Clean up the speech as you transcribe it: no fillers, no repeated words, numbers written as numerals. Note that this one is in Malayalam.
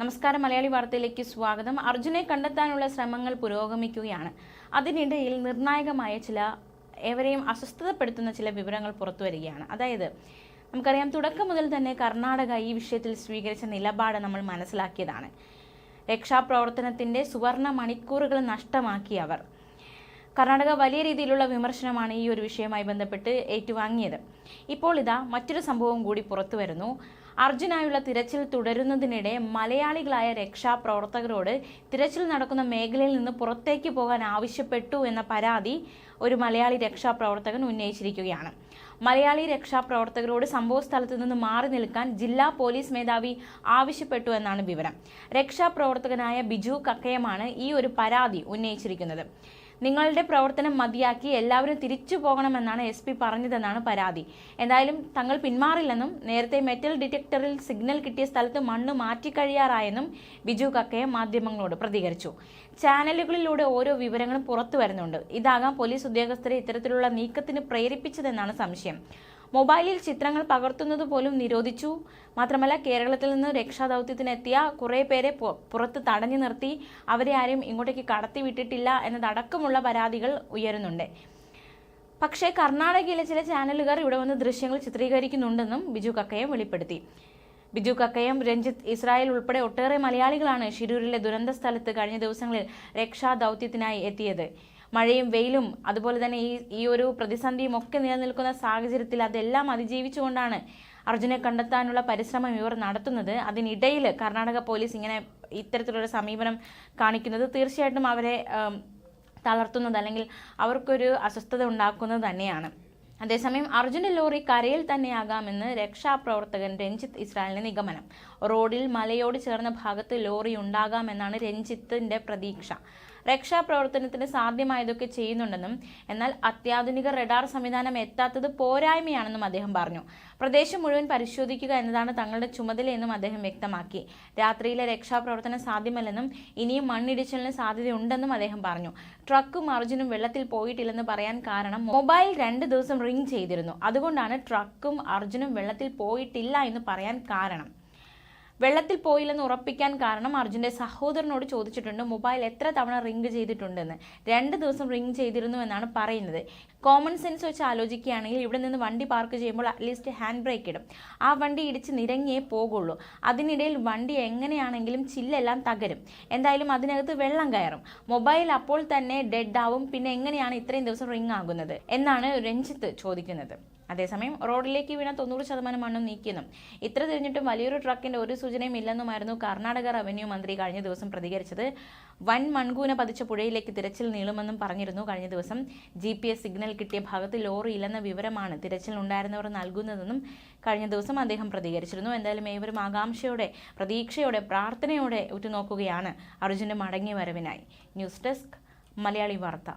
നമസ്കാരം, മലയാളി വാർത്തയിലേക്ക് സ്വാഗതം. അർജുനെ കണ്ടെത്താനുള്ള ശ്രമങ്ങൾ പുരോഗമിക്കുകയാണ്. അതിനിടയിൽ നിർണായകമായ ഏവരെയും അസ്വസ്ഥതപ്പെടുത്തുന്ന ചില വിവരങ്ങൾ പുറത്തുവരികയാണ്. അതായത് നമുക്കറിയാം, തുടക്കം മുതൽ തന്നെ കർണാടക ഈ വിഷയത്തിൽ സ്വീകരിച്ച നിലപാട് നമ്മൾ മനസ്സിലാക്കിയതാണ്. രക്ഷാപ്രവർത്തനത്തിന്റെ സുവർണ മണിക്കൂറുകൾ നഷ്ടമാക്കി അവർ. കർണാടക വലിയ രീതിയിലുള്ള വിമർശനമാണ് ഈ ഒരു വിഷയവുമായി ബന്ധപ്പെട്ട് ഏറ്റുവാങ്ങിയത്. ഇപ്പോൾ ഇതാ മറ്റൊരു സംഭവം കൂടി പുറത്തു വരുന്നു. അർജുനായുള്ള തിരച്ചിൽ തുടരുന്നതിനിടെ മലയാളികളായ രക്ഷാപ്രവർത്തകരോട് തിരച്ചിൽ നടക്കുന്ന മേഖലയിൽ നിന്ന് പുറത്തേക്ക് പോകാൻ ആവശ്യപ്പെട്ടു എന്ന പരാതി ഒരു മലയാളി രക്ഷാപ്രവർത്തകൻ ഉന്നയിച്ചിരിക്കുകയാണ്. മലയാളി രക്ഷാപ്രവർത്തകരോട് സംഭവ സ്ഥലത്തു നിന്ന് മാറി നിൽക്കാൻ ജില്ലാ പോലീസ് മേധാവി ആവശ്യപ്പെട്ടു എന്നാണ് വിവരം. രക്ഷാപ്രവർത്തകനായ ബിജു കക്കയമാണ് ഈ ഒരു പരാതി ഉന്നയിച്ചിരിക്കുന്നത്. നിങ്ങളുടെ പ്രവർത്തനം മതിയാക്കി എല്ലാവരും തിരിച്ചു പോകണമെന്നാണ് SP പറഞ്ഞതെന്നാണ് പരാതി. എന്തായാലും തങ്ങൾ പിന്മാറില്ലെന്നും നേരത്തെ മെറ്റൽ ഡിറ്റക്ടറിൽ സിഗ്നൽ കിട്ടിയ സ്ഥലത്ത് മണ്ണ് മാറ്റിക്കഴിയാറായെന്നും ബിജു കക്കയെ മാധ്യമങ്ങളോട് പ്രതികരിച്ചു. ചാനലുകളിലൂടെ ഓരോ വിവരങ്ങളും പുറത്തു വരുന്നുണ്ട്. ഇതാകാം പോലീസ് ഉദ്യോഗസ്ഥരെ ഇത്തരത്തിലുള്ള നീക്കത്തിന് പ്രേരിപ്പിച്ചതെന്നാണ് സംശയം. മൊബൈലിൽ ചിത്രങ്ങൾ പകർത്തുന്നത് പോലും നിരോധിച്ചു. മാത്രമല്ല, കേരളത്തിൽ നിന്ന് രക്ഷാദൗത്യത്തിനെത്തിയ കുറേ പേരെ പുറത്ത് തടഞ്ഞു നിർത്തി അവരെ ആരും ഇങ്ങോട്ടേക്ക് കടത്തിവിട്ടിട്ടില്ല എന്നതടക്കമുള്ള പരാതികൾ ഉയരുന്നുണ്ട്. പക്ഷേ കർണാടകയിലെ ചില ചാനലുകാർ ഇവിടെ വന്ന് ദൃശ്യങ്ങൾ ചിത്രീകരിക്കുന്നുണ്ടെന്നും ബിജു കക്കയം വെളിപ്പെടുത്തി. ബിജു കക്കയം, രഞ്ജിത്ത്, ഇസ്രായേൽ ഉൾപ്പെടെ ഒട്ടേറെ മലയാളികളാണ് ഷിരൂരിലെ ദുരന്ത സ്ഥലത്ത് കഴിഞ്ഞ ദിവസങ്ങളിൽ രക്ഷാദൗത്യത്തിനായി എത്തിയത്. മഴയും വെയിലും അതുപോലെ തന്നെ ഈ ഒരു പ്രതിസന്ധിയും ഒക്കെ നിലനിൽക്കുന്ന സാഹചര്യത്തിൽ അതെല്ലാം അതിജീവിച്ചുകൊണ്ടാണ് അർജുനെ കണ്ടെത്താനുള്ള പരിശ്രമം ഇവർ നടത്തുന്നത്. അതിനിടയിൽ കർണാടക പോലീസ് ഇത്തരത്തിലുള്ള സമീപനം കാണിക്കുന്നത് തീർച്ചയായിട്ടും അവരെ തളർത്തുന്നത് അല്ലെങ്കിൽ അവർക്കൊരു അസ്വസ്ഥത ഉണ്ടാക്കുന്നത് തന്നെയാണ്. അതേസമയം അർജുന്റെ ലോറി കരയിൽ തന്നെയാകാമെന്ന് രക്ഷാപ്രവർത്തകൻ രഞ്ജിത്ത് ഇസ്രായേലിന്റെ നിഗമനം. റോഡിൽ മലയോട് ചേർന്ന ഭാഗത്ത് ലോറി ഉണ്ടാകാമെന്നാണ് രഞ്ജിത്തിന്റെ പ്രതീക്ഷ. രക്ഷാപ്രവർത്തനത്തിന് സാധ്യമായതൊക്കെ ചെയ്യുന്നുണ്ടെന്നും എന്നാൽ അത്യാധുനിക റഡാർ സംവിധാനം എത്താത്തത് പോരായ്മയാണെന്നും അദ്ദേഹം പറഞ്ഞു. പ്രദേശം മുഴുവൻ പരിശോധിക്കുക എന്നതാണ് തങ്ങളുടെ ചുമതലയെന്നും അദ്ദേഹം വ്യക്തമാക്കി. രാത്രിയിലെ രക്ഷാപ്രവർത്തനം സാധ്യമല്ലെന്നും ഇനിയും മണ്ണിടിച്ചിലിന് സാധ്യതയുണ്ടെന്നും അദ്ദേഹം പറഞ്ഞു. ട്രക്കും അർജുനും വെള്ളത്തിൽ പോയിട്ടില്ലെന്ന് പറയാൻ കാരണം മൊബൈൽ 2 ദിവസം റിംഗ് ചെയ്തിരുന്നു. അതുകൊണ്ടാണ് ട്രക്കും അർജുനും വെള്ളത്തിൽ പോയിട്ടില്ല എന്ന് പറയാൻ കാരണം. വെള്ളത്തിൽ പോയില്ലെന്ന് ഉറപ്പിക്കാൻ കാരണം അർജുന്റെ സഹോദരനോട് ചോദിച്ചിട്ടുണ്ട് മൊബൈൽ എത്ര തവണ റിംഗ് ചെയ്തിട്ടുണ്ടെന്ന്. 2 ദിവസം റിംഗ് ചെയ്തിരുന്നു എന്നാണ് പറയുന്നത്. കോമൺ സെൻസ് വെച്ച് ആലോചിക്കുകയാണെങ്കിൽ ഇവിടെ നിന്ന് വണ്ടി പാർക്ക് ചെയ്യുമ്പോൾ അറ്റ്ലീസ്റ്റ് ഹാൻഡ് ബ്രേക്ക് ഇടും. ആ വണ്ടി ഇടിച്ച് നിരങ്ങിയേ പോകുള്ളൂ. അതിനിടയിൽ വണ്ടി എങ്ങനെയാണെങ്കിലും ചില്ലെല്ലാം തകരും. എന്തായാലും അതിനകത്ത് വെള്ളം കയറും. മൊബൈൽ അപ്പോൾ തന്നെ ഡെഡ് ആവും. പിന്നെ എങ്ങനെയാണ് ഇത്രയും ദിവസം റിംഗ് ആകുന്നത് എന്നാണ് രഞ്ജിത്ത് ചോദിക്കുന്നത്. അതേസമയം റോഡിലേക്ക് വീണ 90% മണ്ണും നീക്കിയെന്നും ഇത്ര തിരിഞ്ഞിട്ടും വലിയൊരു ട്രക്കിന്റെ ഒരു സൂചനയും ഇല്ലെന്നുമായിരുന്നു കർണാടക റവന്യൂ മന്ത്രി കഴിഞ്ഞ ദിവസം പ്രതികരിച്ചത്. വൻ മൺകൂന പതിച്ച പുഴയിലേക്ക് തിരച്ചിൽ നീളുമെന്നും പറഞ്ഞിരുന്നു. കഴിഞ്ഞ ദിവസം GPS സിഗ്നൽ കിട്ടിയ ഭാഗത്ത് ലോറി ഇല്ലെന്ന വിവരമാണ് തിരച്ചിലുണ്ടായിരുന്നവർ നൽകുന്നതെന്നും കഴിഞ്ഞ ദിവസം അദ്ദേഹം പ്രതികരിച്ചിരുന്നു. എന്തായാലും ഏവരും ആകാംക്ഷയോടെ, പ്രതീക്ഷയോടെ, പ്രാർത്ഥനയോടെ ഉറ്റുനോക്കുകയാണ് അർജുന്റെ മടങ്ങിയ വരവിനായി. ന്യൂസ് ഡെസ്ക്, മലയാളി വാർത്ത.